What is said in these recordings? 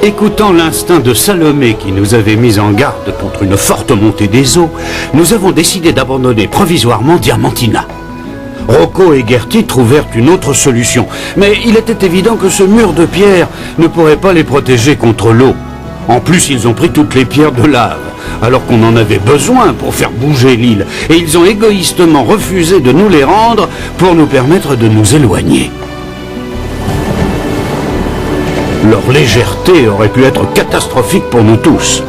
Écoutant l'instinct de Salomé qui nous avait mis en garde contre une forte montée des eaux, nous avons décidé d'abandonner provisoirement Diamantina. Rocco et Gertie trouvèrent une autre solution, mais il était évident que ce mur de pierre ne pourrait pas les protéger contre l'eau. En plus, ils ont pris toutes les pierres de lave, alors qu'on en avait besoin pour faire bouger l'île, et ils ont égoïstement refusé de nous les rendre pour nous permettre de nous éloigner. Leur légèreté aurait pu être catastrophique pour nous tous.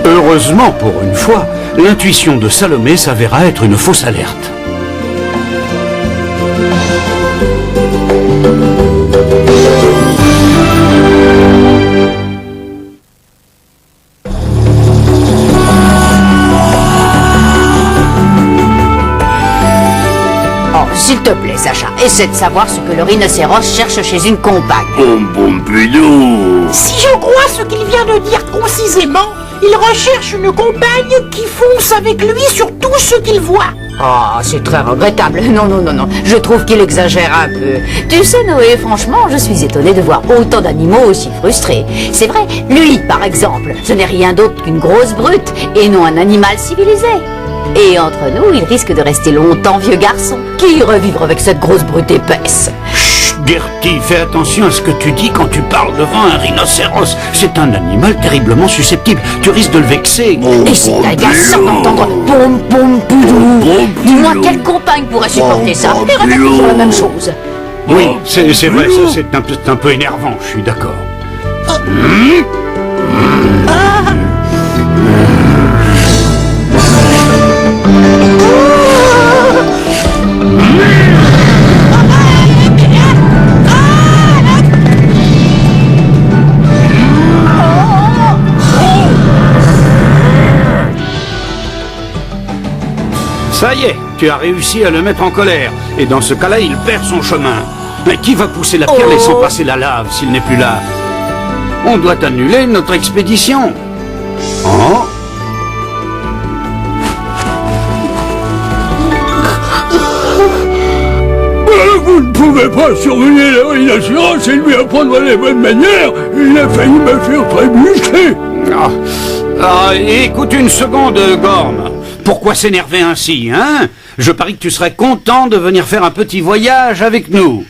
Heureusement, pour une fois, l'intuition de Salomé s'avéra être une fausse alerte. S'il te plaît, Sacha, essaie de savoir ce que le rhinocéros cherche chez une compagne. Pompidou. Si je crois ce qu'il vient de dire concisément, il recherche une compagne qui fonce avec lui sur tout ce qu'il voit. Oh, c'est très regrettable. Non, je trouve qu'il exagère un peu. Tu sais, Noé, franchement, je suis étonné de voir autant d'animaux aussi frustrés. C'est vrai, lui, par exemple, ce n'est rien d'autre qu'une grosse brute et non un animal civilisé. Et entre nous, il risque de rester longtemps vieux garçon. Qui ira revivre avec cette grosse brute épaisse? Chut, Gertie, fais attention à ce que tu dis quand tu parles devant un rhinocéros. C'est un animal terriblement susceptible. Tu risques de le vexer. Et c'est agaçant d'entendre pom pom poudou. Dis-moi, quelle compagne pourrait supporter ça? Et répète toujours la même chose. Oui, c'est vrai, ça c'est un peu énervant, je suis d'accord. Ça y est, tu as réussi à le mettre en colère. Et dans ce cas-là, il perd son chemin. Mais qui va pousser la pierre laissant passer la lave s'il n'est plus là? On doit annuler notre expédition. Oh? Vous ne pouvez pas surveiller le rhinocéros et lui apprendre les bonnes manières. Il a failli me faire trébucher. Écoute une seconde, Gorm. Pourquoi s'énerver ainsi, hein? Je parie que tu serais content de venir faire un petit voyage avec nous.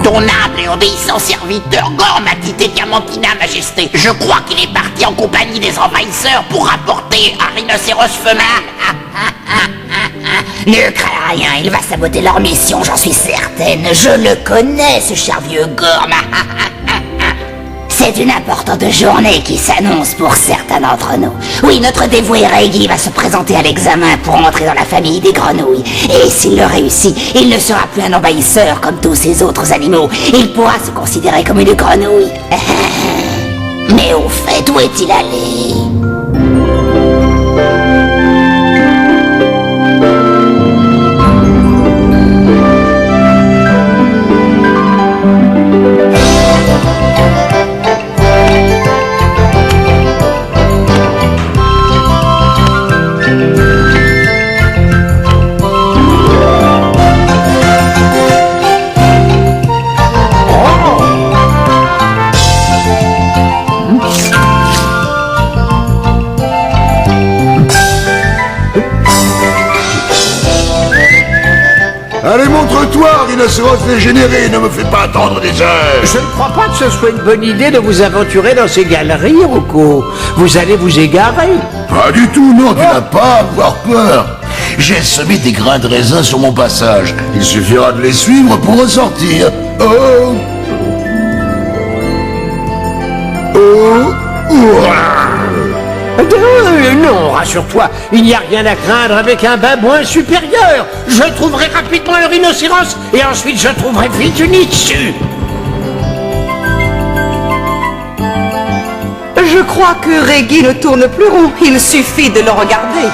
Ton humble et obéissant serviteur Gorm a quitté Diamantina, Majesté. Je crois qu'il est parti en compagnie des envahisseurs pour rapporter un rhinocéros femelle. Ne crains rien, il va saboter leur mission, j'en suis certaine. Je le connais, ce cher vieux Gorm. C'est une importante journée qui s'annonce pour certains d'entre nous. Oui, notre dévoué Reggie va se présenter à l'examen pour entrer dans la famille des grenouilles. Et s'il le réussit, il ne sera plus un envahisseur comme tous ces autres animaux. Il pourra se considérer comme une grenouille. Mais au fait, où est-il allé ? Allez, montre-toi, rhinocéros dégénéré, ne me fais pas attendre des heures. Je ne crois pas que ce soit une bonne idée de vous aventurer dans ces galeries, Rocco. Vous allez vous égarer. Pas du tout, non, tu n'as pas à avoir peur. J'ai semé des grains de raisin sur mon passage. Il suffira de les suivre pour ressortir. Oh. Non, rassure-toi, il n'y a rien à craindre avec un babouin supérieur. Je trouverai rapidement le rhinocéros et ensuite je trouverai vite une issue. Je crois que Reggie ne tourne plus rond. Il suffit de le regarder.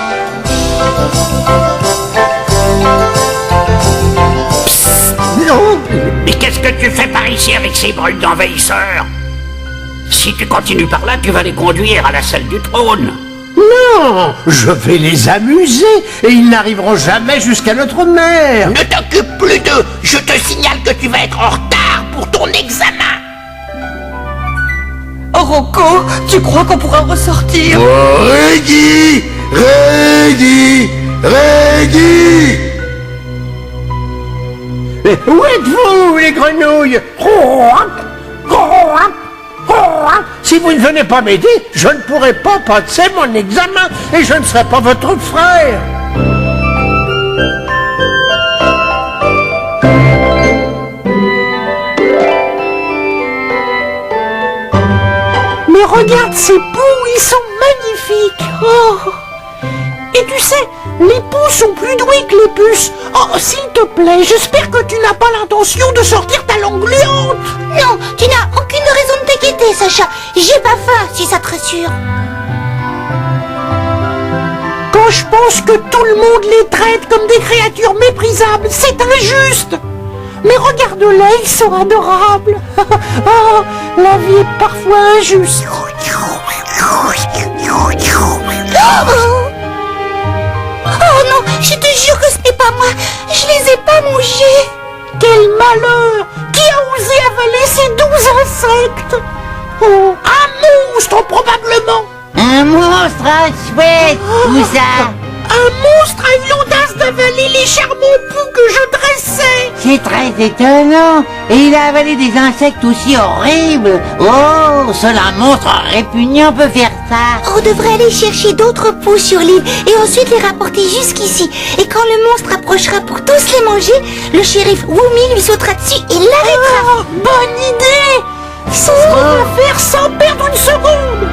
Psst, Mais qu'est-ce que tu fais par ici avec ces brutes d'envahisseurs? Si tu continues par là, tu vas les conduire à la salle du trône. Non, je vais les amuser et ils n'arriveront jamais jusqu'à notre mère. Ne t'occupe plus d'eux. Je te signale que tu vas être en retard pour ton examen. Oh, Rocco, tu crois qu'on pourra ressortir? Oh, Reggie! Reggie! Reggie! Où êtes-vous, les grenouilles? Si vous ne venez pas m'aider, je ne pourrai pas passer mon examen et je ne serai pas votre frère. Mais regarde ces poux, ils sont magnifiques. Oh. Et tu sais, les poux sont plus doués que les puces. Oh, s'il te plaît, j'espère que tu n'as pas l'intention de sortir ta langue gluante. Non, tu n'as aucune raison de t'inquiéter, Sacha. J'ai pas faim, si ça te rassure. Quand je pense que tout le monde les traite comme des créatures méprisables, c'est injuste. Mais regarde-les, ils sont adorables. Oh, la vie est parfois injuste. Oh non, je te jure que ce n'est pas moi. Je les ai pas mangés. Quel malheur! Qui a osé avaler ces 12 insectes? Oh, un monstre probablement. Un monstre chouette, où ça? Un monstre a eu l'audace d'avaler les charmants poux que je dressais. C'est très étonnant. Et il a avalé des insectes aussi horribles. Oh, seul un monstre répugnant peut faire ça. On devrait aller chercher d'autres poux sur l'île et ensuite les rapporter jusqu'ici. Et quand le monstre approchera pour tous les manger, le shérif Woomy lui sautera dessus et l'arrêtera. Oh, bonne idée. C'est ce qu'on va faire sans perdre une seconde.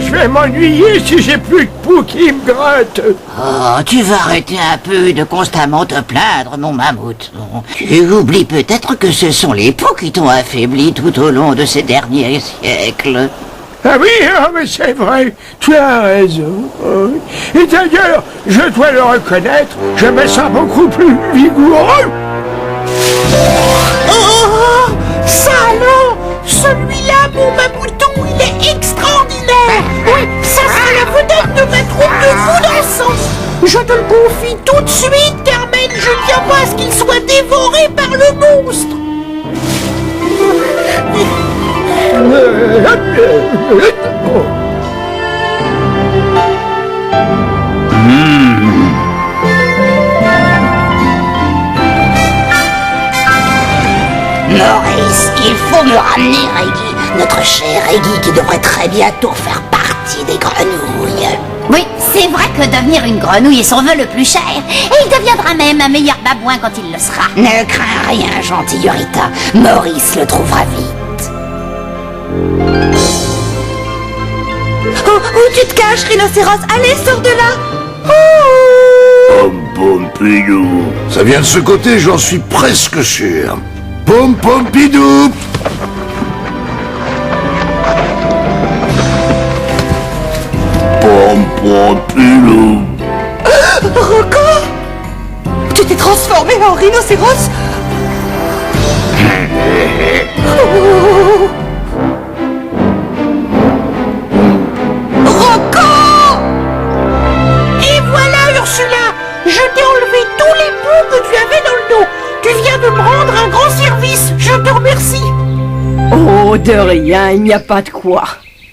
Je vais m'ennuyer si j'ai plus de poux qui me grattent. Oh, tu vas arrêter un peu de constamment te plaindre, mon mammouth. Tu oublies peut-être que ce sont les poux qui t'ont affaibli tout au long de ces derniers siècles. Ah oui, mais c'est vrai, tu as raison. Et d'ailleurs, je dois le reconnaître, je me sens beaucoup plus vigoureux. Oh, ça alors, celui-là, mon mamouton, il est extraordinaire. Oui, ça sera la vedette de ma troupe de fous dansants. Je te le confie tout de suite, Carmen, je ne viens pas à ce qu'il soit dévoré par le monstre. Maurice, il faut me ramener Reggie, notre cher Reggie qui devrait très bientôt faire partie des grenouilles. Oui, c'est vrai que devenir une grenouille est son vœu le plus cher. Et il deviendra même un meilleur babouin quand il le sera. Ne crains rien, gentille Yorita. Maurice le trouvera vite. Oh, où tu te caches, rhinocéros? Allez, sors de là. Pom pom pidou. Ça vient de ce côté, j'en suis presque sûr. Pom pom pidou. Pom pom pidou. Rocco, tu t'es transformé en rhinocéros? Oh. Rocco! Et voilà, Ursula, je t'ai enlevé tous les poux que tu avais dans le dos. Tu viens de me rendre un grand service, je te remercie. Oh, de rien, il n'y a pas de quoi.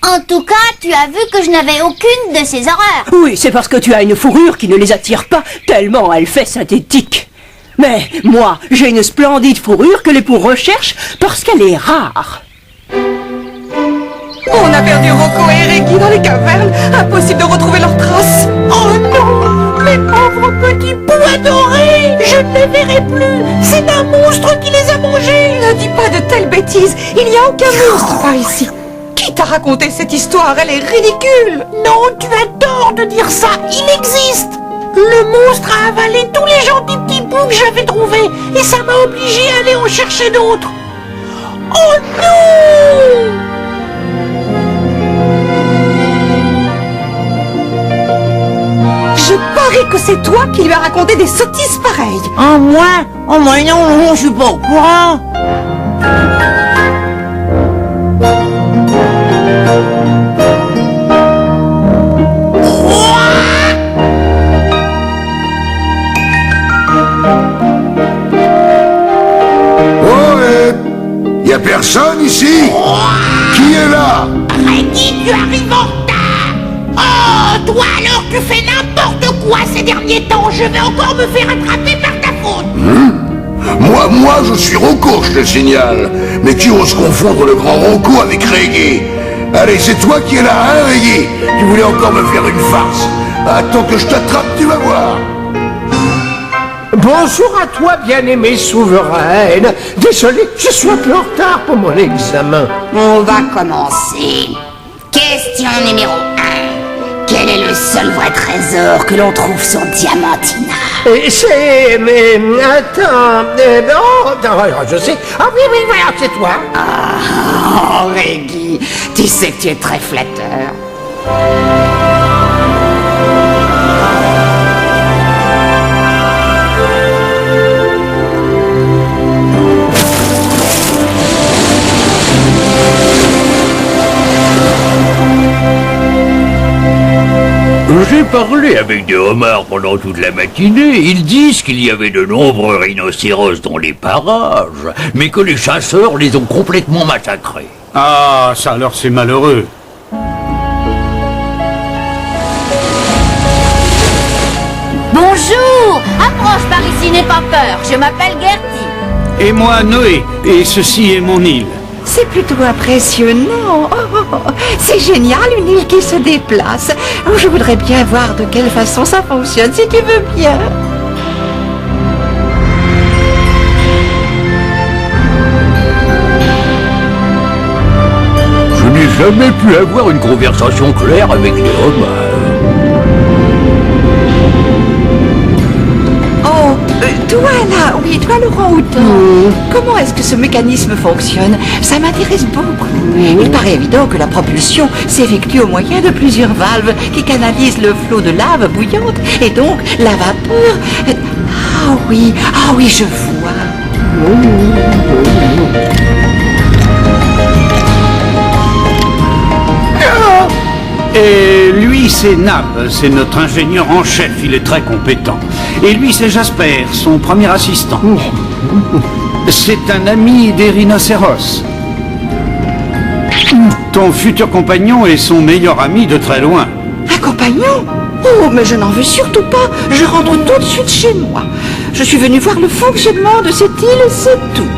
En tout cas, tu as vu que je n'avais aucune de ces horreurs. Oui, c'est parce que tu as une fourrure qui ne les attire pas, tellement elle fait synthétique. Mais moi, j'ai une splendide fourrure que les poux recherchent parce qu'elle est rare. On a perdu Rocco et Reggie dans les cavernes. Impossible de retrouver leurs traces. Oh non, mes pauvres petits poux adorés, je ne les verrai plus. C'est un monstre qui les a mangés. Ne dis pas de telles bêtises. Il n'y a aucun monstre par ici. Qui t'a raconté cette histoire? Elle est ridicule. Non, tu as tort de dire ça, il existe. Le monstre a avalé tous les gentils petits poux que j'avais trouvés et ça m'a obligé à aller en chercher d'autres. Oh non! Je parie que c'est toi qui lui as raconté des sottises pareilles. Oh, moi? Oh, moi, non, je suis pas au courant. Y a personne ici? Qui est là? Reggie, tu arrives en retard. Oh, toi alors tu fais n'importe quoi ces derniers temps. Je vais encore me faire attraper par ta faute. Moi, je suis Rocco, je te signale. Mais qui ose confondre le grand Rocco avec Reggie? Allez, c'est toi qui es là, hein, Reggie? Tu voulais encore me faire une farce. Attends que je t'attrape, tu vas voir. Bonjour à toi, bien-aimée souveraine. Désolé, je suis un peu en retard pour mon examen. On va commencer. Question numéro 1. Quel est le seul vrai trésor que l'on trouve sur Diamantina? Mais attends, je sais. Ah oui, voilà, c'est toi. Oh, Reggie, tu sais que tu es très flatteur. J'ai parlé avec des homards pendant toute la matinée. Ils disent qu'il y avait de nombreux rhinocéros dans les parages, mais que les chasseurs les ont complètement massacrés. Ah, ça alors c'est malheureux. Bonjour! Approche par ici, n'aie pas peur. Je m'appelle Gertie. Et moi, Noé. Et ceci est mon île. C'est plutôt impressionnant. C'est génial, une île qui se déplace. Je voudrais bien voir de quelle façon ça fonctionne, si tu veux bien. Je n'ai jamais pu avoir une conversation claire avec les homards. Toi là, oui, toi le orang-outan. Comment est-ce que ce mécanisme fonctionne? Ça m'intéresse beaucoup. Il paraît évident que la propulsion s'effectue au moyen de plusieurs valves qui canalisent le flot de lave bouillante et donc la vapeur. Ah oui, je vois. Et lui, c'est Nab, c'est notre ingénieur en chef, il est très compétent. Et lui, c'est Jasper, son premier assistant. C'est un ami des rhinocéros. Ton futur compagnon est son meilleur ami de très loin. Un compagnon? Oh, mais je n'en veux surtout pas. Je rentre tout de suite chez moi. Je suis venu voir le fonctionnement de cette île, c'est tout.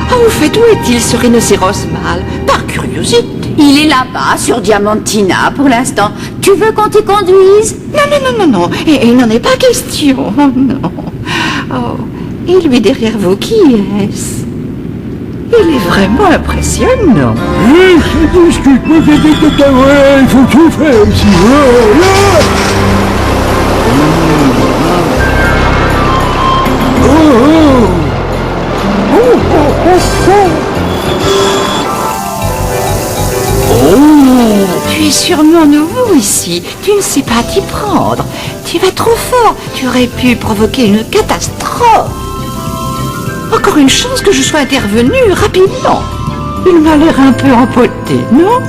Ah, au fait, où est-il ce rhinocéros mâle? Par curiosité. Il est là-bas, sur Diamantina, pour l'instant. Tu veux qu'on t'y conduise? Non. Et il n'en est pas question. Non. Oh, et lui derrière vous, qui est-ce? Il est vraiment impressionnant. Discute-moi, il faut tout faire ici. Tu es sûrement nouveau ici. Tu ne sais pas t'y prendre. Tu vas trop fort. Tu aurais pu provoquer une catastrophe. Encore une chance que je sois intervenu rapidement. Il m'a l'air un peu empoté, non?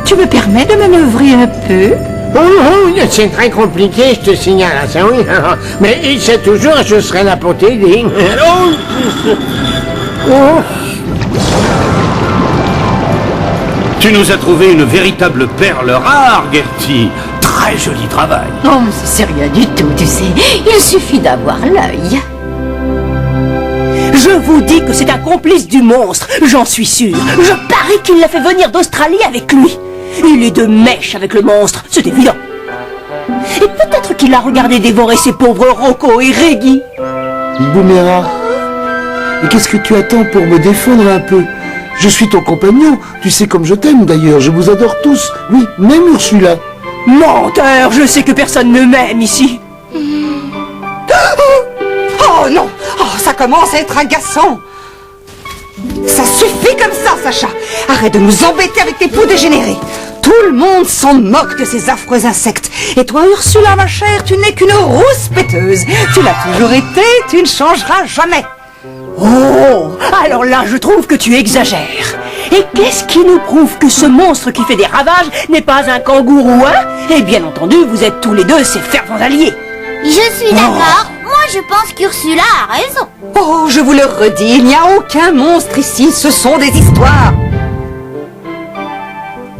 Tu me permets de manœuvrer un peu? Oh, c'est très compliqué, je te signale, ça oui. Mais il sait toujours, je serai là pour t'aider. Tu nous as trouvé une véritable perle rare, Gertie. Très joli travail. Oh, mais c'est rien du tout, tu sais. Il suffit d'avoir l'œil. Je vous dis que c'est un complice du monstre, j'en suis sûr. Je parie qu'il l'a fait venir d'Australie avec lui. Il est de mèche avec le monstre, c'est évident. Et peut-être qu'il a regardé dévorer ces pauvres Rocco et Reggie. Boomerang, et qu'est-ce que tu attends pour me défendre un peu? Je suis ton compagnon, tu sais comme je t'aime d'ailleurs, je vous adore tous, oui, même Ursula. Menteur, je sais que personne ne m'aime ici. Oh non! Oh, ça commence à être agaçant! Ça suffit comme ça, Sacha. Arrête de nous embêter avec tes poux dégénérés. Tout le monde s'en moque de ces affreux insectes. Et toi, Ursula, ma chère, tu n'es qu'une rousse péteuse. Tu l'as toujours été, tu ne changeras jamais. Oh, alors là, je trouve que tu exagères. Et qu'est-ce qui nous prouve que ce monstre qui fait des ravages n'est pas un kangourou, hein? Et bien entendu, vous êtes tous les deux ses fervents alliés. Je suis d'accord. Moi, je pense qu'Ursula a raison. Oh, je vous le redis, il n'y a aucun monstre ici, ce sont des histoires.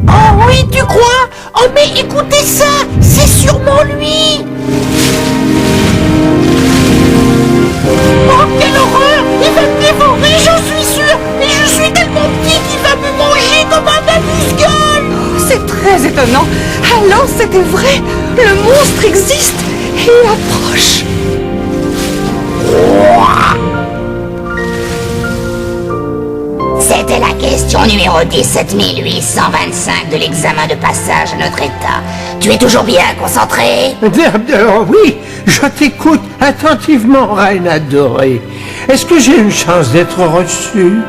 Oh oui, tu crois? Oh mais écoutez ça, c'est sûrement lui. Oh quelle horreur! Il va me dévorer, j'en suis sûr. Et je suis tellement petit qu'il va me manger comme un amuse-gueule. C'est très étonnant. Alors c'était vrai, le monstre existe et approche. C'était la question numéro 17825 de l'examen de passage à notre état. Tu es toujours bien concentré? Oui, je t'écoute attentivement, reine adorée. Est-ce que j'ai une chance d'être reçu?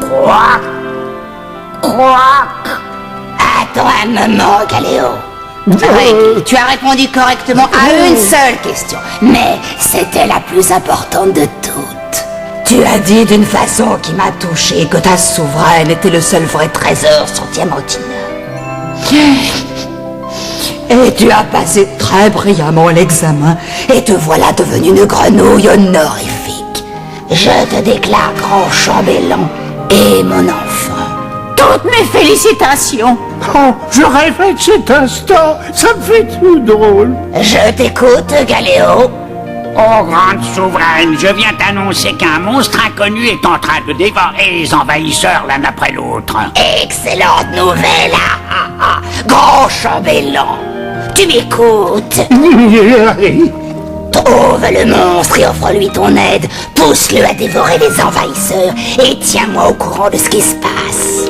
Quoi? Attends un moment, Galéo. Oui, tu as répondu correctement à une seule question, mais c'était la plus importante de toutes. Tu as dit d'une façon qui m'a touché que ta souveraine était le seul vrai trésor sur Diamantina. Et tu as passé très brillamment l'examen, et te voilà devenue une grenouille honorifique. Je te déclare grand chambellan et mon enfant. Toutes mes félicitations. Oh, je rêvais de cet instant, ça me fait tout drôle. Je t'écoute, Galéo. Oh, grande souveraine, je viens t'annoncer qu'un monstre inconnu est en train de dévorer les envahisseurs l'un après l'autre. Excellente nouvelle, grand chambellan. Tu m'écoutes? Trouve le monstre et offre-lui ton aide. Pousse-le à dévorer les envahisseurs et tiens-moi au courant de ce qui se passe.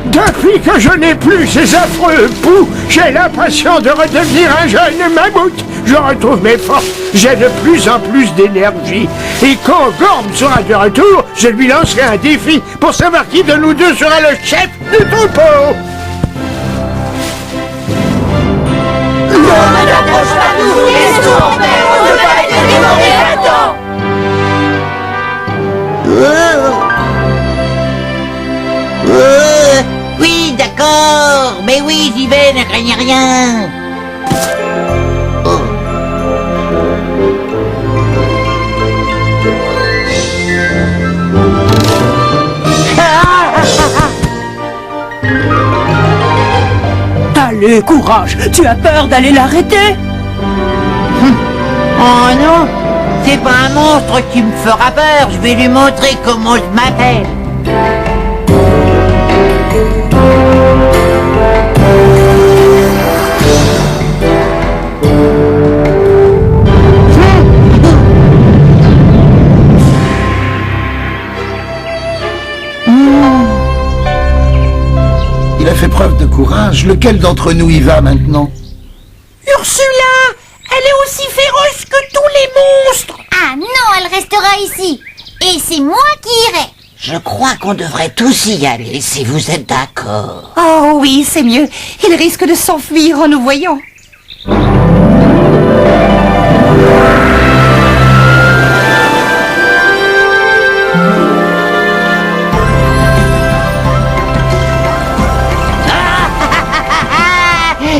Depuis que je n'ai plus ces affreux poux, j'ai l'impression de redevenir un jeune mammouth. Je retrouve mes forces, j'ai de plus en plus d'énergie. Et quand Gorm sera de retour, je lui lancerai un défi pour savoir qui de nous deux sera le chef du troupeau. Oui, d'accord. Mais oui, j'y vais, ne craignez rien. Allez, courage, tu as peur d'aller l'arrêter? Oh non, c'est pas un monstre qui me fera peur. Je vais lui montrer comment je m'appelle. Il a fait preuve de courage. Lequel d'entre nous y va maintenant? Ursula, elle est aussi féroce que tous les monstres. Ah non, elle restera ici. Et c'est moi qui irai. Je crois qu'on devrait tous y aller, si vous êtes d'accord. Oh oui, c'est mieux. Il risque de s'enfuir en nous voyant.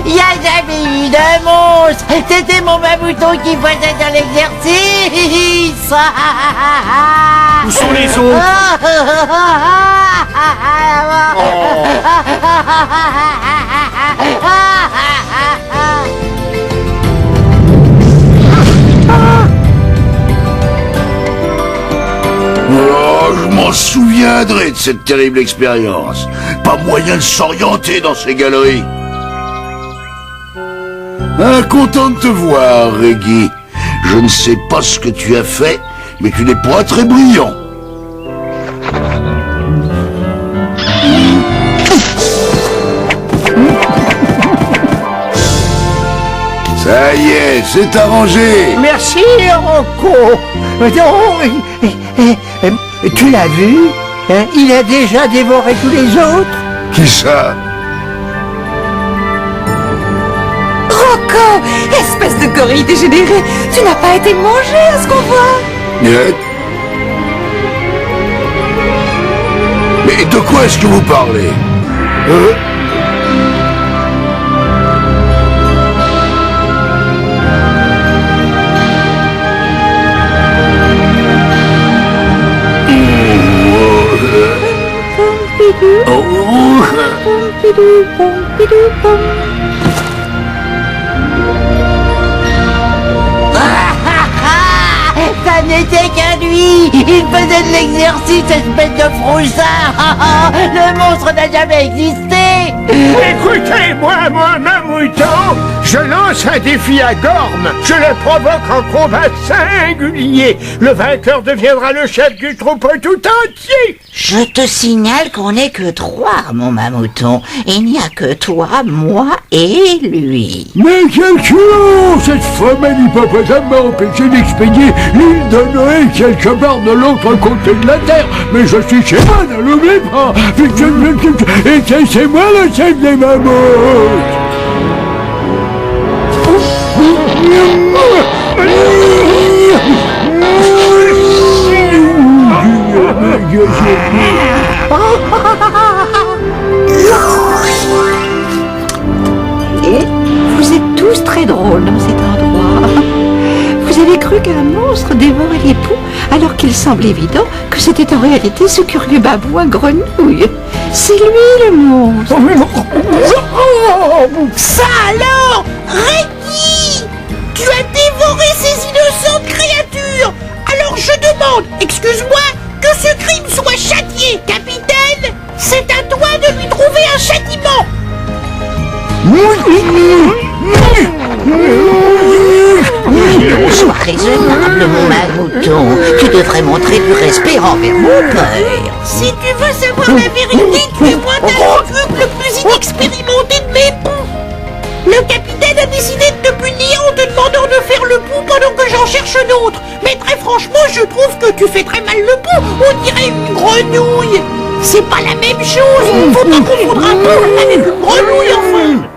Il n'y a jamais eu de monstre. C'était mon mamouton qui faisait de l'exercice. Où sont les autres? Oh, je m'en souviendrai de cette terrible expérience. Pas moyen de s'orienter dans ces galeries. Content de te voir, Reggie. Je ne sais pas ce que tu as fait, mais tu n'es pas très brillant. Ça y est, c'est arrangé. Merci, Rocco. Tu l'as vu hein? Il a déjà dévoré tous les autres. Qui ça? Rocco, espèce de gorille dégénéré, tu n'as pas été mangé à ce qu'on voit. Mais de quoi est-ce que vous parlez? Ça n'était qu'à lui. Il faisait de l'exercice, espèce de froussard. Le monstre n'a jamais existé. Écoutez-moi, mon mamouton, je lance un défi à Gorm. Je le provoque en combat singulier. Le vainqueur deviendra le chef du troupeau tout entier. Je te signale qu'on n'est que 3, mon mamouton. Il n'y a que toi, moi et lui. Mais quel culot! Cette femelle hippopotame m'a empêché d'expédier l'île de Noé quelque part de l'autre côté de la terre. Mais je suis chez moi, ne l'oublie pas. Et c'est moi le chef des mammouths. Vous êtes tous très drôles dans cet endroit. Vous avez cru qu'un monstre dévorait les poux alors qu'il semble évident que c'était en réalité ce curieux babouin grenouille. C'est lui le monstre. Ça alors, Reggie, tu as dévoré ces innocentes créatures. Alors je demande, excuse-moi, que ce crime soit châtié. Capitaine, c'est à toi de lui trouver un châtiment. Sois raisonnable, mon mamouton. Tu devrais montrer du respect envers mon père. Si tu veux savoir la vérité, tu es moins d'un recrue le plus inexpérimenté de mes poux. Le capitaine a décidé de te punir en te demandant de faire le pou pendant que j'en cherche un autre. Mais très franchement, je trouve que tu fais très mal le pou. On dirait une grenouille. C'est pas la même chose. Faut pas confondre un pou avec une grenouille, enfin.